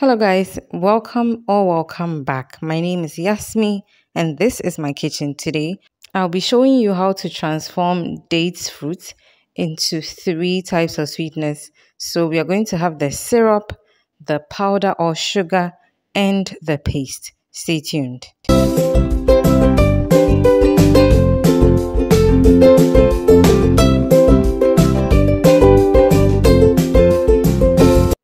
Hello, guys. Welcome back. My name is Yasmi, and this is my kitchen. Today, I'll be showing you how to transform dates fruit into three types of sweetness. So, we are going to have the syrup, the powder or sugar, and the paste. Stay tuned.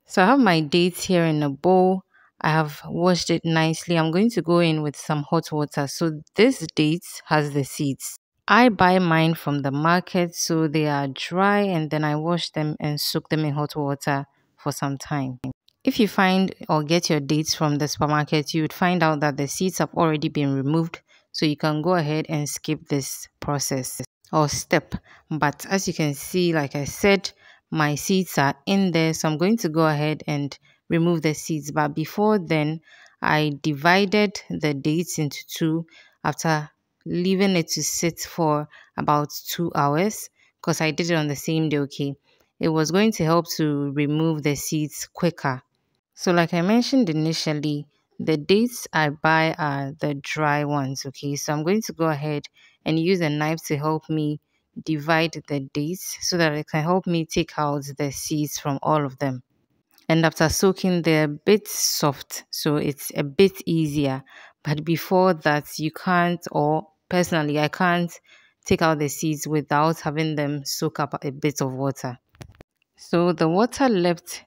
So I have my dates here in a bowl. I have washed it nicely. I'm going to go in with some hot water. So this dates has the seeds. I buy mine from the market so they are dry, and then I wash them and soak them in hot water for some time. If you find or get your dates from the supermarket, you would find out that the seeds have already been removed. So you can go ahead and skip this process or step. But as you can see, like I said, my seeds are in there. So I'm going to go ahead and remove the seeds. But before then, I divided the dates into two after leaving it to sit for about 2 hours because I did it on the same day. Okay, it was going to help to remove the seeds quicker. So like I mentioned initially, the dates I buy are the dry ones. Okay, so I'm going to go ahead and use a knife to help me divide the dates so that it can help me take out the seeds from all of them. And after soaking, they're a bit soft, so it's a bit easier. But before that, you can't, or personally, I can't take out the seeds without having them soak up a bit of water. So the water left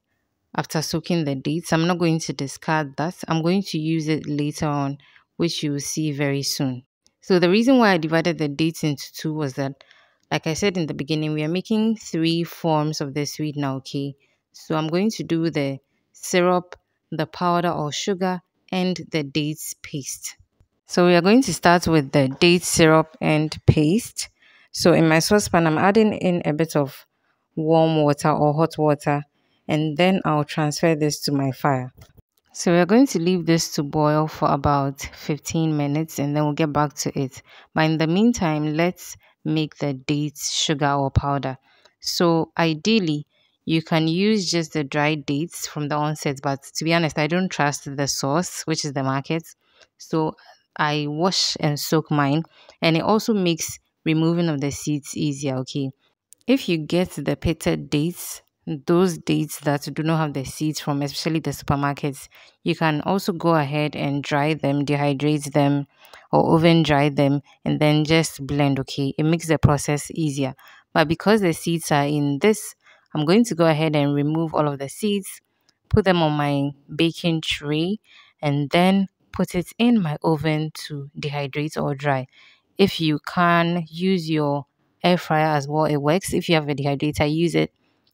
after soaking the dates, I'm not going to discard that. I'm going to use it later on, which you will see very soon. So the reason why I divided the dates into two was that, like I said in the beginning, we are making three forms of the sweetener, okay? So I'm going to do the syrup, the powder or sugar, and the dates paste. So we are going to start with the date syrup and paste. So in my saucepan, I'm adding in a bit of warm water or hot water, and then I'll transfer this to my fire. So we're going to leave this to boil for about 15 minutes and then we'll get back to it. But in the meantime, let's make the dates sugar or powder. So ideally, you can use just the dried dates from the onset, but to be honest, I don't trust the source, which is the market. So I wash and soak mine, and it also makes removing of the seeds easier, okay? If you get the pitted dates, those dates that do not have the seeds from, especially the supermarkets, you can also go ahead and dry them, dehydrate them, or oven dry them, and then just blend, okay? It makes the process easier. But because the seeds are in this, I'm going to go ahead and remove all of the seeds, put them on my baking tray, and then put it in my oven to dehydrate or dry. If you can use your air fryer as well, it works. If you have a dehydrator, use it.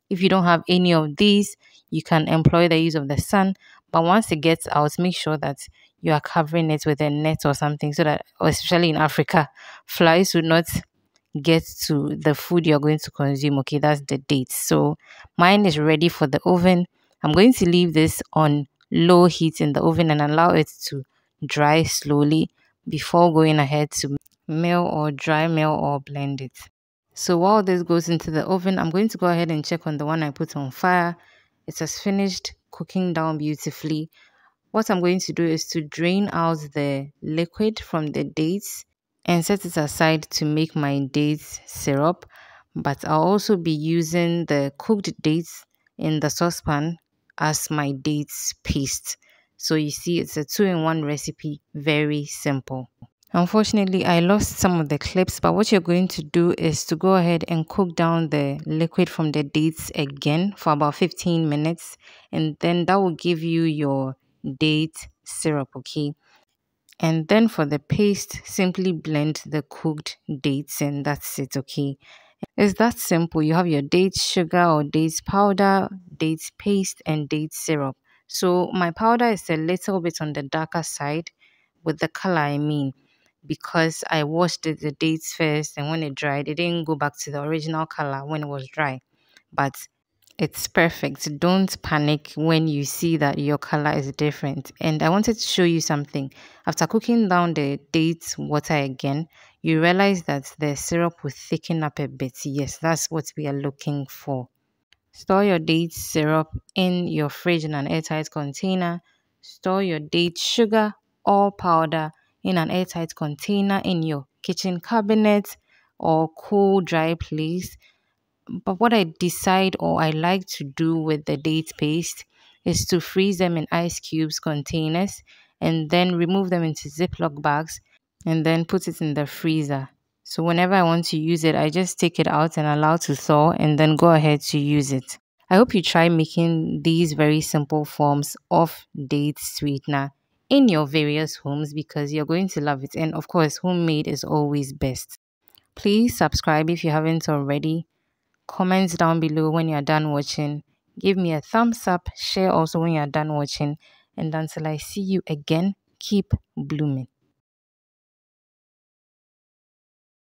If you don't have any of these, you can employ the use of the sun. But once it gets out, make sure that you are covering it with a net or something so that, or especially in Africa, flies would not get to the food you're going to consume. Okay, that's the date. So mine is ready for the oven. I'm going to leave this on low heat in the oven and allow it to dry slowly before going ahead to mill or dry mill or blend it. So while this goes into the oven, I'm going to go ahead and check on the one I put on fire. It has finished cooking down beautifully. What I'm going to do is to drain out the liquid from the dates and set it aside to make my dates syrup. But I'll also be using the cooked dates in the saucepan as my dates paste. So you see, it's a 2-in-1 recipe, very simple. Unfortunately, I lost some of the clips, but what you're going to do is to go ahead and cook down the liquid from the dates again for about 15 minutes, and then that will give you your date syrup, okay? And then for the paste, simply blend the cooked dates and that's it, okay? It's that simple. You have your dates sugar or dates powder, dates paste, and dates syrup. So my powder is a little bit on the darker side with the color, I mean, because I washed the dates first, and when it dried, it didn't go back to the original color when it was dry. But it's perfect. Don't panic when you see that your color is different. And I wanted to show you something. After cooking down the dates water again, you realize that the syrup will thicken up a bit. Yes, that's what we are looking for. Store your date syrup in your fridge in an airtight container. Store your date sugar or powder in an airtight container in your kitchen cabinet or cool, dry place. But what I decide or I like to do with the date paste is to freeze them in ice cubes containers and then remove them into Ziploc bags and then put it in the freezer. So whenever I want to use it, I just take it out and allow to thaw and then go ahead to use it. I hope you try making these very simple forms of date sweetener in your various homes because you're going to love it. And of course, homemade is always best. Please subscribe if you haven't already. Comment down below when you're done watching. Give me a thumbs up. Share also when you're done watching. And until I see you again, keep blooming.